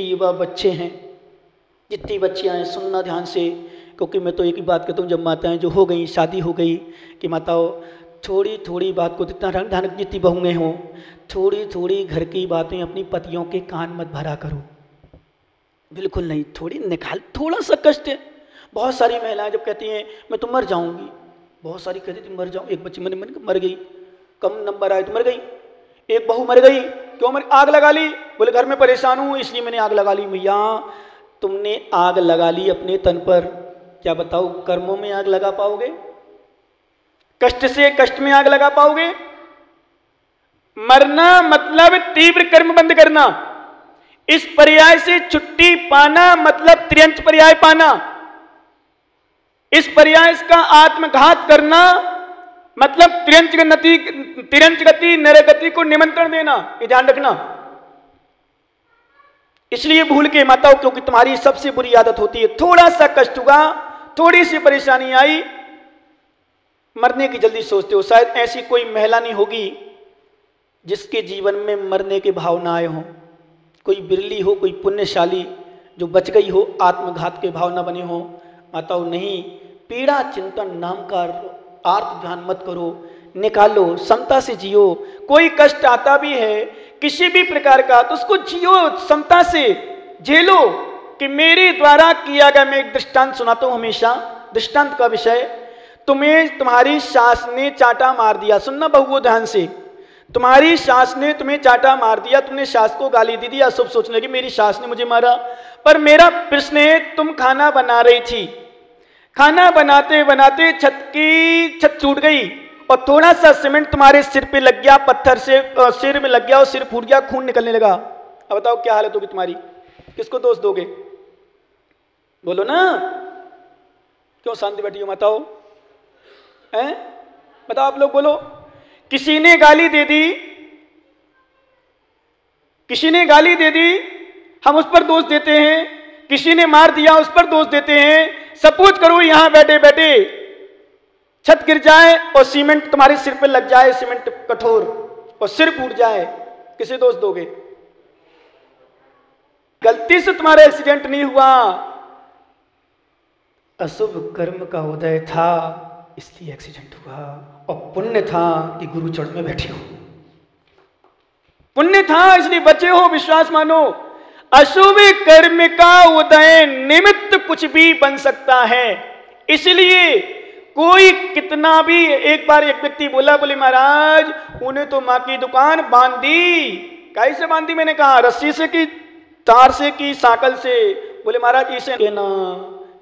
युवा बच्चे हैं, जितनी बच्चियां हैं सुनना ध्यान से, क्योंकि मैं तो एक ही बात कहता हूँ, जब माताएं जो हो गई, शादी हो गई, कि माताओं थोड़ी थोड़ी बात को जितना ध्यान, जितनी बहुएं हों, थोड़ी थोड़ी घर की बातें अपनी पतियों के कान मत भरा करो, बिल्कुल नहीं, थोड़ी निकाल, थोड़ा सा कष्ट है। बहुत सारी महिलाएं जब कहती हैं मैं तो मर जाऊंगी, बहुत सारी कहती थी मर जाऊँ, एक बच्ची मन मर गई, कम नंबर आए तो मर गई, एक बहू मर गई, क्यों मर, आग लगा ली, बोले घर में परेशान हूँ इसलिए मैंने आग लगा ली। भैया तुमने आग लगा ली अपने तन पर, क्या बताओ कर्मों में आग लगा पाओगे? कष्ट से कष्ट में आग लगा पाओगे? मरना मतलब तीव्र कर्म बंद करना, इस पर्याय से छुट्टी पाना मतलब त्रियंच पर्याय पाना, इस पर्याय का आत्मघात करना मतलब तिरंच गति नरगति को निमंत्रण देना, ये ध्यान रखना। इसलिए भूल के माताओं, क्योंकि तुम्हारी सबसे बुरी आदत होती है, थोड़ा सा कष्ट हुआ, थोड़ी सी परेशानी आई, मरने की जल्दी सोचते हो। शायद ऐसी कोई महिला नहीं होगी जिसके जीवन में मरने के भाव ना आए हों, कोई बिरली हो, कोई पुण्यशाली जो बच गई हो, आत्मघात के भाव ना बने हो। माताओं नहीं, पीड़ा चिंतन नाम का आर्त ध्यान मत करो, निकालो, समता से जियो। कोई कष्ट आता भी है किसी भी प्रकार का तो उसको जियो, समता से झेलो। कि मेरे द्वारा किया गया, मैं एक दृष्टांत सुनाता हूं हमेशा, दृष्टांत का विषय, तुम्हें तुम्हारी सास ने चांटा मार दिया, सुनना बहुओं ध्यान से, तुम्हारी सास ने तुम्हें चांटा मार दिया, तुमने सास को गाली दे दी, अशुभ सोचने लगी मेरी सास ने मुझे मारा। पर मेरा प्रश्न है, तुम खाना बना रही थी, खाना बनाते बनाते छत टूट गई और थोड़ा सा सीमेंट तुम्हारे सिर पे लग गया, पत्थर से सिर में लग गया और सिर फूट गया, खून निकलने लगा। अब बताओ क्या हालत होगी तुम्हारी? किसको दोष दोगे? बोलो ना, क्यों शांति बैठी हो माताओं? हैं बताओ आप लोग बोलो। किसी ने गाली दे दी, किसी ने गाली दे दी, हम उस पर दोष देते हैं, किसी ने मार दिया उस पर दोष देते हैं। सपोज करो यहां बैठे बैठे छत गिर जाए और सीमेंट तुम्हारे सिर पर लग जाए, सीमेंट कठोर, और सिर फूट जाए, किसे दोष दोगे? गलती से तुम्हारा एक्सीडेंट नहीं हुआ, अशुभ कर्म का उदय था इसलिए एक्सीडेंट हुआ, और पुण्य था कि गुरु चरण में बैठे हो, पुण्य था इसलिए बचे हो, विश्वास मानो। अशुभ कर्म का उदय निमित्त कुछ भी बन सकता है, इसलिए कोई कितना भी, एक बार एक व्यक्ति बोला, बोले महाराज उन्हें तो मां की दुकान बांध दी। कैसे बांधी? मैंने कहा रस्सी से की, तार से की, साकल से। बोले महाराज इसे कहना,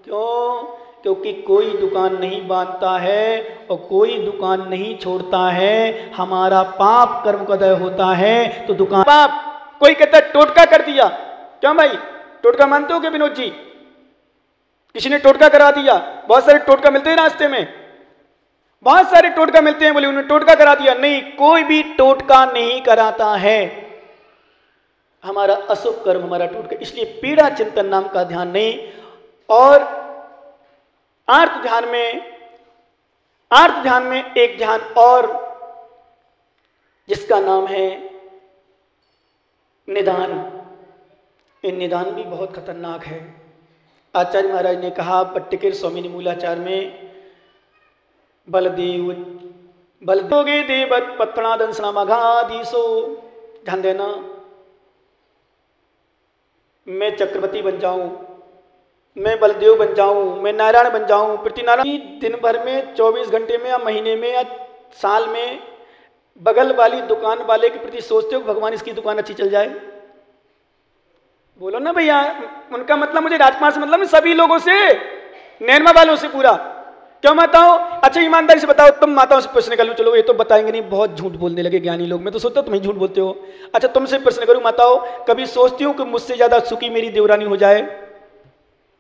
क्यों? क्योंकि कोई दुकान नहीं बांधता है और कोई दुकान नहीं छोड़ता है, हमारा पाप कर्म का उदय होता है तो दुकान पाप। कोई कहता है टोटका कर दिया, क्यों भाई टोटका मानते हो क्या विनोद जी? किसी ने टोटका करा दिया, बहुत सारे टोटका मिलते हैं रास्ते में, बहुत सारे टोटका मिलते हैं, बोले उन्होंने टोटका करा दिया। नहीं, कोई भी टोटका नहीं कराता है, हमारा अशुभ कर्म हमारा टोटका। इसलिए पीड़ा चिंतन नाम का ध्यान नहीं। और आर्त ध्यान में एक ध्यान और, जिसका नाम है निदान। ये निदान भी बहुत खतरनाक है। आचार्य महाराज ने कहा पट्टिकेर स्वामी मूलाचार में, बलदेव बलदोगे देवत पत्थना दंसना मघाधीसो, ध्यान देना, मैं चक्रवर्ती बन जाऊं, मैं बलदेव बन जाऊं, मैं नारायण बन जाऊं, पृथ्वीनारायण। दिन भर में 24 घंटे में या महीने में या साल में बगल वाली दुकान वाले के प्रति सोचते हो भगवान इसकी दुकान अच्छी चल जाए? बोलो ना भैया। उनका मतलब मुझे राजकुमार से मतलब नहीं, सभी लोगों से, नैनमा वालों से पूरा। क्यों माताओं? अच्छा ईमानदारी से बताओ, तुम माताओं से प्रश्न कर लो। चलो ये तो बताएंगे नहीं, बहुत झूठ बोलने लगे ज्ञानी लोग, मैं तो सोचता तुम ही झूठ बोलते हो। अच्छा तुमसे प्रश्न करूं माताओं, कभी सोचती हूं कि मुझसे ज्यादा सुखी मेरी देवरानी हो जाए?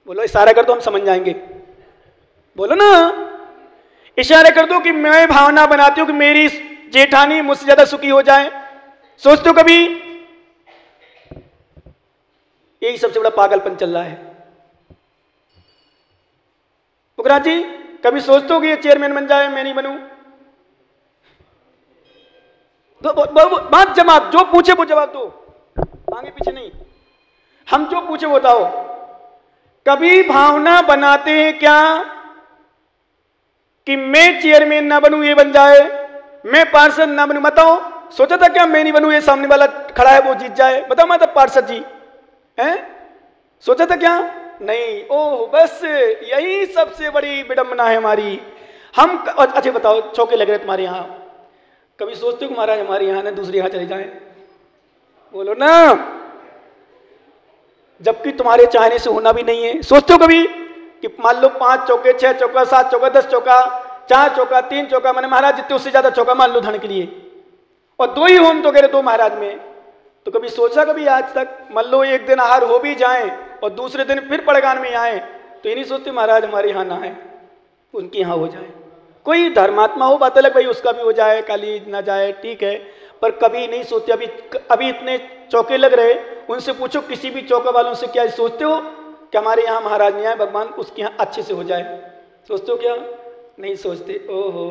बोलो, इशारा कर दो हम समझ जाएंगे। बोलो ना, इशारा कर दो कि मैं भावना बनाती हूं कि मेरी जेठानी मुझसे ज्यादा सुखी हो जाए। सोचते हो कभी? यही सबसे बड़ा पागलपन चल रहा है। पुखराज जी कभी सोचते हो कि ये चेयरमैन बन जाए, मैं नहीं बनूं? बात जवाब, जो पूछे वो जवाब दो, आगे पीछे नहीं। हम जो पूछे बताओ, कभी भावना बनाते हैं क्या कि मैं चेयरमैन ना बनूं ये बन जाए, मैं पार्षद ना बनूं? बताओ, सोचा था क्या मैं नहीं बनूं ये सामने वाला खड़ा है वो जीत जाए? बताओ मतलब पार्षद जी हैं, सोचा था क्या? नहीं। ओह, बस यही सबसे बड़ी विडंबना है हमारी। हम अच्छा बताओ, चौके लग रहे तुम्हारे यहाँ, कभी सोचते हो महाराज हमारे यहाँ ना दूसरे यहाँ चले जाए? बोलो ना। जबकि तुम्हारे चाहने से होना भी नहीं है। सोचते हो कभी कि मान लो 5 चौके, 6 चौका, 7 चौका, 10 चौका, 4 चौका, 3 चौका, मैंने महाराज जितने उससे ज्यादा चौका मान लो धन के लिए, और 2 ही होम तो कह रहे 2 महाराज में, तो कभी सोचा कभी आज तक? मान लो एक दिन आहार हो भी जाए और दूसरे दिन फिर पड़गान में आए, तो ये नहीं सोचते महाराज हमारे यहाँ ना है, उनके यहाँ हो जाए। कोई धर्मात्मा हो बात अलग, भाई उसका भी हो जाए, काली ना जाए, ठीक है, पर कभी नहीं सोचते। अभी इतने चौके लग रहे, उनसे पूछो किसी भी चौका वालों से, क्या सोचते हो कि हमारे यहाँ महाराज नहीं आए, भगवान उसके यहाँ अच्छे से हो जाए? सोचते हो क्या? नहीं सोचते। ओहो,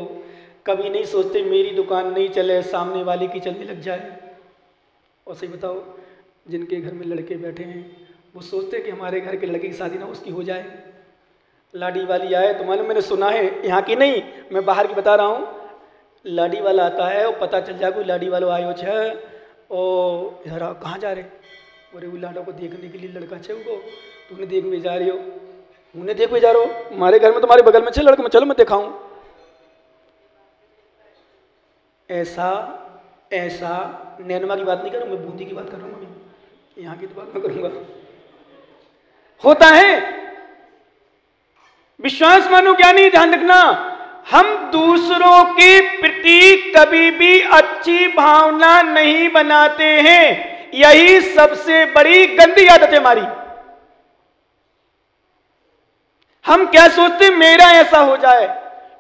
कभी नहीं सोचते मेरी दुकान नहीं चले, सामने वाले की चलने लग जाए। और सही बताओ, जिनके घर में लड़के बैठे हैं वो सोचते हैं कि हमारे घर के लड़के की शादी ना उसकी हो जाए। लाडी वाली आए तो मालूम, मैंने सुना है, यहाँ की नहीं, मैं बाहर की बता रहा हूँ, लाडी वाला आता है और पता चल जाए कोई लाडी वालों आयो छे, और इधर आओ, कहाँ जा रहे? बोले वो लाडो को देखने के लिए लड़का छे, उनको तुमने देखने जा रही हो? उन्हें देखने जा रहे हो? हमारे घर में तुम्हारे बगल में छे लड़का, मैं चलो मैं दिखाऊं। ऐसा ऐसा नैनमा की बात नहीं कर रहा हूं मैं, बूंदी की बात कर रहा हूं, अभी यहाँ की तो बात मैं करूंगा। होता है, विश्वास मानो क्या नहीं, ध्यान रखना, हम दूसरों के प्रति कभी भी अच्छी भावना नहीं बनाते हैं। यही सबसे बड़ी गंदी आदत है हमारी। हम क्या सोचते, मेरा ऐसा हो जाए,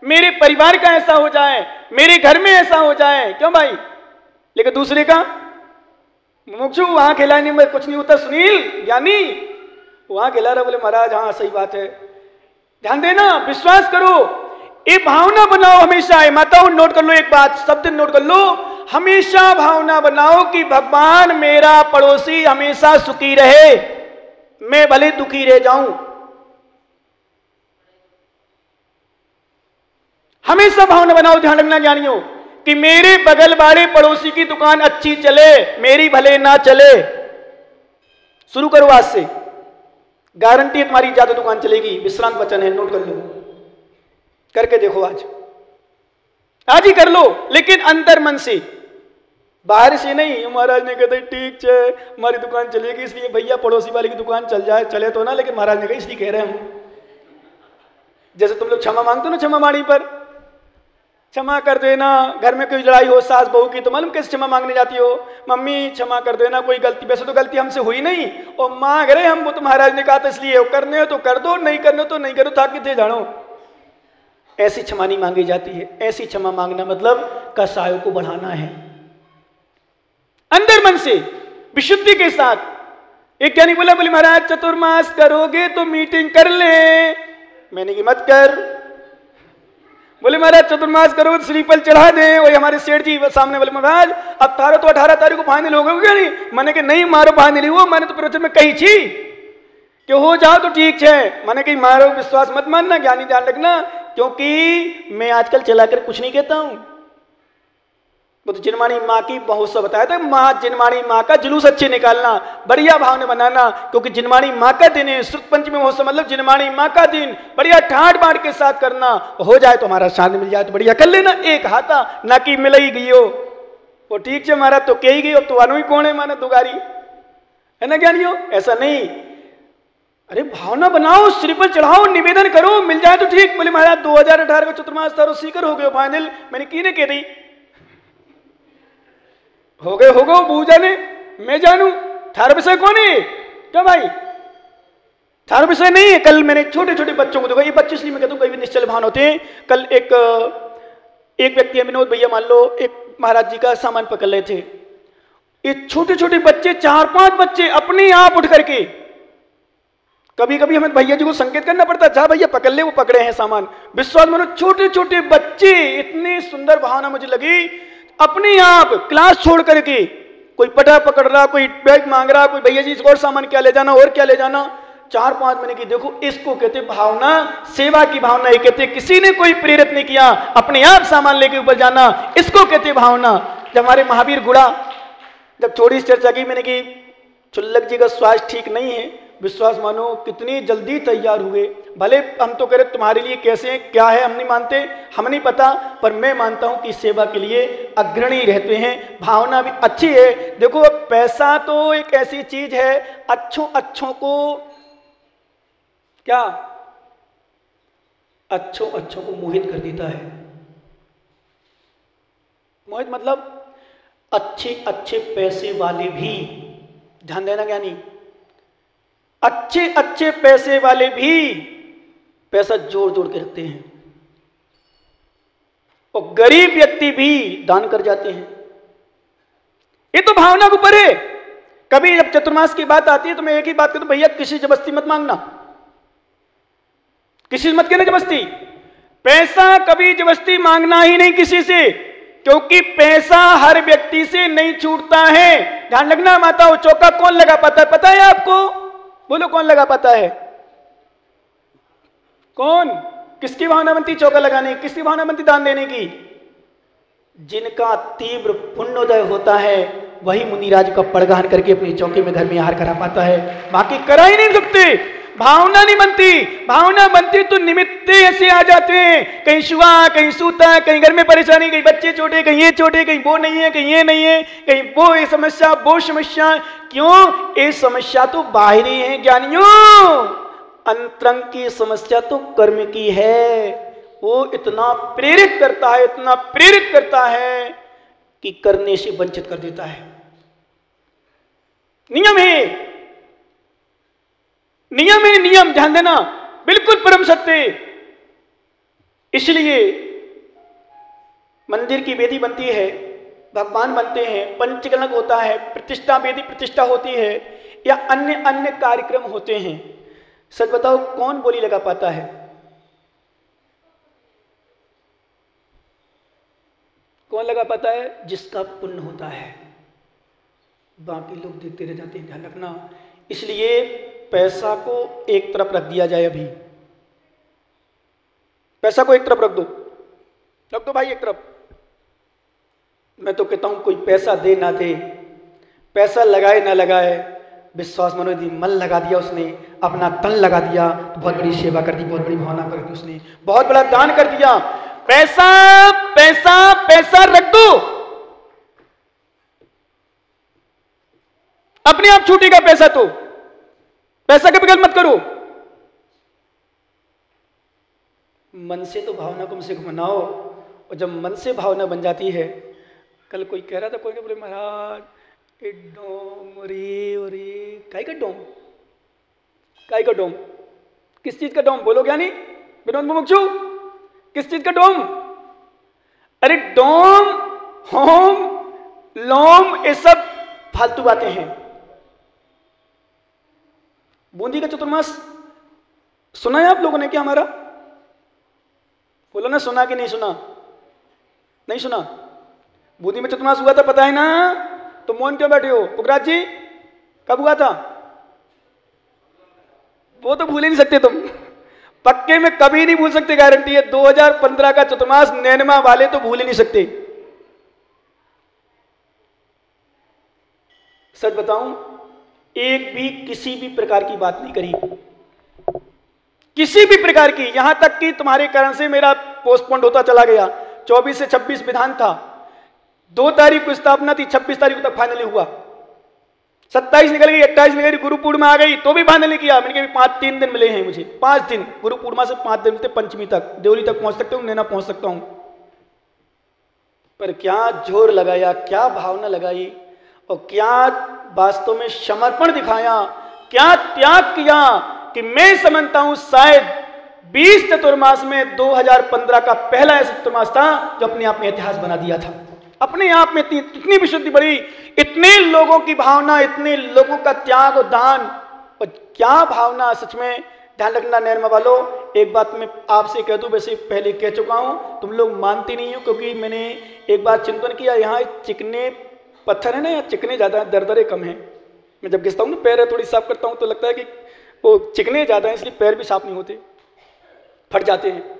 मेरे परिवार का ऐसा हो जाए, मेरे घर में ऐसा हो जाए, क्यों भाई? लेकिन दूसरे का मुझे वहां खिलाने में कुछ नहीं होता। सुनील ज्ञानी वहां खिला रहा, बोले महाराज हाँ सही बात है। ध्यान देना, विश्वास करो, ये भावना बनाओ हमेशा। माताओं नोट कर लो एक बात, शब्द नोट कर लो, हमेशा भावना बनाओ कि भगवान मेरा पड़ोसी हमेशा सुखी रहे, मैं भले दुखी रह जाऊं। हमेशा भावना बनाओ, ध्यान रखना ज्ञानियों, कि मेरे बगल वाले पड़ोसी की दुकान अच्छी चले, मेरी भले ना चले। शुरू करो आज से, गारंटी है तुम्हारी ज्यादा दुकान चलेगी। विश्रांत वचन है, नोट कर लो, करके देखो आज ही कर लो, लेकिन अंतर मन से, बाहर से नहीं। महाराज ने कहते ठीक है हमारी दुकान चलेगी इसलिए भैया पड़ोसी वाले की दुकान चल जाए, चले तो ना, लेकिन महाराज ने कहा इसलिए कह रहे हैं हम। जैसे तुम लोग क्षमा मांगते हो ना क्षमा वाणी पर, क्षमा कर देना, घर में कोई लड़ाई हो सास बहू की तो मालूम कैसे क्षमा मांगने जाती हो, मम्मी क्षमा कर देना कोई गलती, वैसे तो गलती हमसे हुई नहीं और मांग रहे हम, वो तो महाराज ने कहा था इसलिए, करने हो तो कर दो, नहीं करने तो नहीं करो, था कितने जानो। ऐसी क्षमा नहीं मांगी जाती है। ऐसी क्षमा मांगना मतलब कसायों को बढ़ाना है, अंदर मन से विशुद्धि के साथ। एक ज्ञानी बोला, बोले महाराज चतुर्मास करोगे तो मीटिंग कर ले, मैंने की मत कर। बोले महाराज चतुर्मास करो तो स्लीपर चढ़ा दें, और हमारे सेठ जी सामने बोले महाराज अब तारो तो 18 तारीख को फाइनल हो गया नहीं? मैंने कि नहीं मारो फाइनल हुआ, मैंने तो प्रवचन में कही थी कि हो जाओ तो ठीक है। मैंने कही मारो, विश्वास मत मानना, ज्ञानी ध्यान रखना, क्योंकि मैं आजकल चलाकर कुछ नहीं कहता हूं। वो तो जिनवाणी माँ की बहुत सा बताया था, माँ जिनवाणी माँ का जुलूस अच्छे निकालना, बढ़िया भावना बनाना, क्योंकि जिनवाणी माँ का दिन है, शुक्ल पंचमी महोत्सव मतलब जिनवाणी माँ का दिन, बढ़िया ठाट बाट के साथ करना। हो जाए तो हमारा शादी मिल जाए तो बढ़िया कर लेना, एक हाथा ना कि मिल ही गई हो वो ठीक है हमारा तो कही गई, अब तो वानू ही कौन है माना दुगारी है ना ज्ञानियों, ऐसा नहीं। अरे भावना बनाओ, श्री पर चढ़ाओ, निवेदन करो, मिल जाए तो ठीक। बोले महाराज 2018 का चतुर्मास था, सीकर हो गए फाइनल, मैंने की ने कह दी हो गए बूझा ने, मैं जानू थारा विषय कौन है क्या भाई, थारा विषय नहीं है। कल मैंने छोटे छोटे बच्चों को देखो, ये बच्चे इसलिए मैं कहता हूँ कई निश्चल भान होते हैं। कल एक व्यक्ति है विनोद भैया, मान लो एक महाराज जी का सामान पकड़ रहे थे, ये छोटे छोटे बच्चे 4-5 बच्चे अपने आप उठ करके, कभी कभी हमें भैया जी को संकेत करना पड़ता है, जा भैया पकड़ ले, वो पकड़े हैं सामान। विश्वास मानो छोटे छोटे बच्चे, इतनी सुंदर भावना मुझे लगी, अपने आप क्लास छोड़ करके कोई पटा पकड़ रहा, कोई बैग मांग रहा, कोई भैया जी और सामान क्या ले जाना और क्या ले जाना, 4-5 महीने की। देखो इसको कहते भावना, सेवा की भावना। ये कहते किसी ने कोई प्रेरित नहीं किया, अपने आप सामान लेके ऊपर जाना, इसको कहते भावना। जब हमारे महावीर गुड़ा, जब थोड़ी सी चर्चा की मैंने कि चुल्लक जी का स्वास्थ्य ठीक नहीं है, विश्वास मानो कितनी जल्दी तैयार हुए। भले हम तो कह रहे तुम्हारे लिए कैसे हैं, क्या है हम नहीं मानते, हम नहीं पता, पर मैं मानता हूं कि सेवा के लिए अग्रणी रहते हैं। भावना भी अच्छी है। देखो पैसा तो एक ऐसी चीज है, अच्छों को क्या, अच्छों को मोहित कर देता है। मोहित मतलब अच्छे पैसे वाले भी, ध्यान देना क्या नहीं, अच्छे पैसे वाले भी पैसा जोड़ के रखते हैं, और गरीब व्यक्ति भी दान कर जाते हैं। ये तो भावना के ऊपर है। कभी जब चतुर्मास की बात आती है तो मैं एक ही बात कहता हूं, भैया किसी जबरदस्ती मत मांगना, किसी मत कहना जबरदस्ती। पैसा कभी जबरदस्ती मांगना ही नहीं किसी से, क्योंकि पैसा हर व्यक्ति से नहीं छूटता है। ध्यान रखना माताओं, चौका कौन लगा पाता है, पता है आपको? बोलो कौन लगा पाता है? कौन? किसकी भावना बनती चौका लगाने की, किसकी भावना बनती दान देने की? जिनका तीव्र पुण्योदय होता है वही मुनिराज का पड़गान करके अपनी चौकी में घर में आहार करा पाता है, बाकी करा ही नहीं सकते। भावना नहीं बनती। भावना बनती तो निमित्त ऐसे आ जाते हैं, कहीं शुआ, कहीं सूता, कहीं घर में परेशानी, कहीं बच्चे छोटे, कहीं ये छोटे, कहीं वो नहीं है, कहीं ये नहीं है, कहीं वो ये समस्या, वो समस्या। क्यों? ये समस्या तो बाहरी है ज्ञानियों, अंतरंग की समस्या तो कर्म की है। वो इतना प्रेरित करता है, इतना प्रेरित करता है कि करने से वंचित कर देता है। नियम है, नियम है, नियम, ध्यान देना, बिल्कुल परम सत्य। इसलिए मंदिर की वेदी बनती है, भगवान बनते हैं, पंचकलंक होता है, प्रतिष्ठा, वेदी प्रतिष्ठा होती है, या अन्य अन्य कार्यक्रम होते हैं। सच बताओ कौन बोली लगा पाता है? कौन लगा पाता है? जिसका पुण्य होता है। बाकी लोग देखते रह जाते हैं। ध्यान रखना। इसलिए पैसा को एक तरफ रख दिया जाए। अभी पैसा को एक तरफ रख दो भाई, एक तरफ। मैं तो कहता हूं कोई पैसा दे ना दे, पैसा लगाए ना लगाए, विश्वास मानो यदि मन लगा दिया उसने, अपना तन लगा दिया, तो बहुत बड़ी सेवा कर दी, बहुत बड़ी भावना कर दी उसने, बहुत बड़ा दान कर दिया। पैसा पैसा पैसा रख दो, अपने आप छूटेगा पैसा। तो पैसा के बगैर मत करो। मन से तो भावना को मुझसे बनाओ, और जब मन से भावना बन जाती है, कल कोई कह रहा था, कोई बोले महाराज डोम रे काई का डोम, काई का डोम, किस चीज का डोम? बोलो क्या नहीं विनोद मुमुक्षु, किस चीज का डोम? अरे डोम, होम, लोम, ये सब फालतू बातें हैं। बूंदी का चतुर्मास सुना है आप लोगों ने क्या हमारा? बोलो ना, सुना कि नहीं सुना? नहीं सुना? बूंदी में चतुर्मास हुआ था, पता है ना? तो मौन क्यों बैठे हो? पुखराज जी कब हुआ था? वो तो भूल ही नहीं सकते तुम, पक्के में कभी नहीं भूल सकते, गारंटी है। 2015 का चतुर्मास नैनमा वाले तो भूल ही नहीं सकते। सच बताऊं, एक भी किसी भी प्रकार की बात नहीं करी, किसी भी प्रकार की। यहां तक कि तुम्हारे कारण से मेरा पोस्टपोन होता चला गया। 24 से 26 विधान था, 2 तारीख को स्थापना थी, 26 तारीख तक फाइनली हुआ, 27 निकल गई, 28 निकल गई, गुरु पूर्णिमा आ गई तो भी फाइनली किया। मैंने कहा 3 दिन मिले हैं मुझे, 5 दिन, गुरु पूर्णिमा से 5 दिन मिलते, पंचमी तक, देवली तक पहुंच सकता हूं, नैना पहुंच सकता हूं। पर क्या जोर लगाया, क्या भावना लगाई, और क्या वास्तव में समर्पण दिखाया, क्या त्याग किया, कि मैं समझता हूं शायद 20 चतुर्मास में 2015 का पहला ऐसा चतुर्मास था जो अपने आप में इतिहास बना दिया था। अपने आप में इतनी विशुद्धि बड़ी, इतने लोगों की भावना, इतने लोगों का त्याग और दान, और क्या भावना सच में। ध्यान रखना नैनमा वालों, एक बात मैं आपसे कह दूं, वैसे पहले कह चुका हूं, तुम लोग मानते नहीं हो, क्योंकि मैंने एक बार चिंतन किया, यहाँ चिकने पत्थर है ना या चिकने ज़्यादा, दरदरे कम हैं। मैं जब घिसता हूँ ना पैर थोड़ी साफ करता हूँ तो लगता है कि वो चिकने ज़्यादा हैं, इसलिए पैर भी साफ नहीं होते, फट जाते हैं।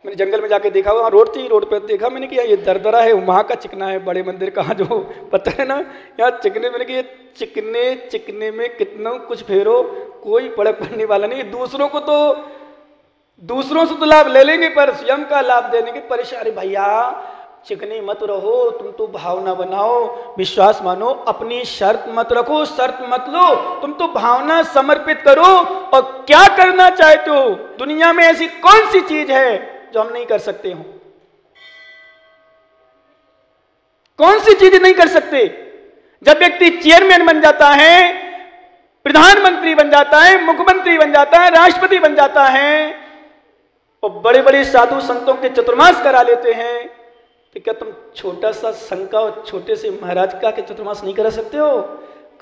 मैंने जंगल में जाके देखा, वहाँ रोड थी, रोड पर देखा मैंने कि ये दरदरा है, वहाँ का चिकना है। बड़े मंदिर का जो पत्थर है ना, यहाँ चिकने, मैंने कि ये चिकने चिकने में कितना कुछ फेरो कोई फर्क पड़ने वाला नहीं। दूसरों से तो लाभ ले लेंगे पर स्वयं का लाभ देने की परेशानी। भैया चिकने मत रहो, तुम तो भावना बनाओ, विश्वास मानो, अपनी शर्त मत रखो, शर्त मत लो, तुम तो भावना समर्पित करो। और क्या करना चाहते हो? दुनिया में ऐसी कौन सी चीज है जो हम नहीं कर सकते हो? कौन सी चीज नहीं कर सकते? जब व्यक्ति चेयरमैन बन जाता है, प्रधानमंत्री बन जाता है, मुख्यमंत्री बन जाता है, राष्ट्रपति बन जाता है और बड़े बड़े साधु संतों के चतुर्मास करा लेते हैं, तो क्या तुम छोटा सा शंका और छोटे से महाराज का के चतुर्मास नहीं करा सकते हो?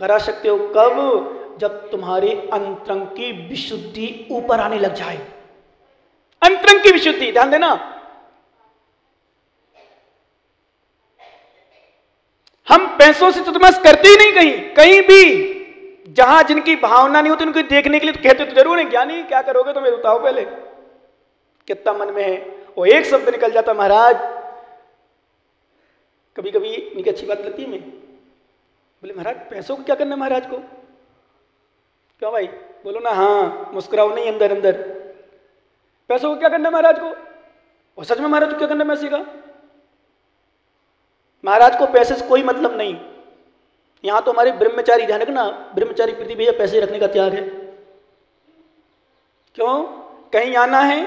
करा सकते हो। कब? जब तुम्हारे अंतरंग की विशुद्धि ऊपर आने लग जाए। अंतरंग की विशुद्धि, ध्यान देना। हम पैसों से चतुर्मास करते ही नहीं कहीं भी। जहां जिनकी भावना नहीं होती उनको देखने के लिए तो कहते तो जरूर है, ज्ञानी क्या करोगे तुम्हें बताओ पहले, कितना मन में है। वो एक शब्द निकल जाता, महाराज। कभी कभी इनकी अच्छी बात लगती है, मैं बोले महाराज पैसों को क्या करना है महाराज को? क्यों भाई? बोलो ना, हाँ, मुस्कुराओ नहीं अंदर अंदर। पैसों को क्या करना है महाराज को? और सच में महाराज को क्या करना है पैसे का? महाराज को पैसे से कोई मतलब नहीं। यहां तो हमारे ब्रह्मचारी, ध्यान रखना, ब्रह्मचारी प्रति भैया पैसे रखने का त्याग है। क्यों? कहीं आना है,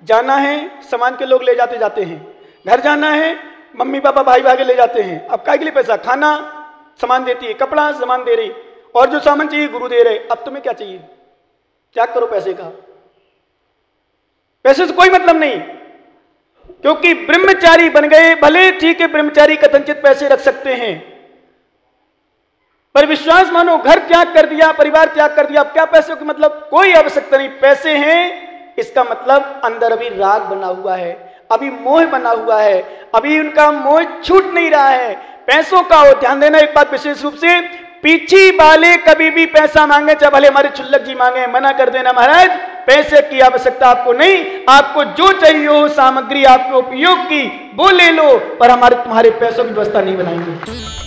जाना है, सामान के लोग ले जाते जाते हैं, घर जाना है, मम्मी पापा भाई भागे ले जाते हैं। अब काय के लिए पैसा? खाना सामान देती है, कपड़ा सामान दे रही, और जो सामान चाहिए गुरु दे रहे। अब तुम्हें क्या चाहिए? त्याग करो पैसे का। पैसे से कोई मतलब नहीं, क्योंकि ब्रह्मचारी बन गए। भले ठीक है, ब्रह्मचारी कथनचित पैसे रख सकते हैं, पर विश्वास मानो, घर त्याग कर दिया, परिवार त्याग कर दिया, अब क्या पैसों की मतलब? कोई आवश्यकता नहीं। पैसे हैं, इसका मतलब अंदर अभी राग बना हुआ है, अभी मोह बना हुआ है, अभी उनका मोह छूट नहीं रहा है पैसों का। और ध्यान देना एक बात विशेष रूप से, पीछे वाले कभी भी पैसा मांगे, चाहे भले हमारे छुल्लक जी मांगे, मना कर देना, महाराज पैसे की आवश्यकता आपको नहीं, आपको जो चाहिए हो सामग्री आपके उपयोग की वो ले लो, पर हमारे तुम्हारे पैसों की व्यवस्था नहीं बनाएंगे।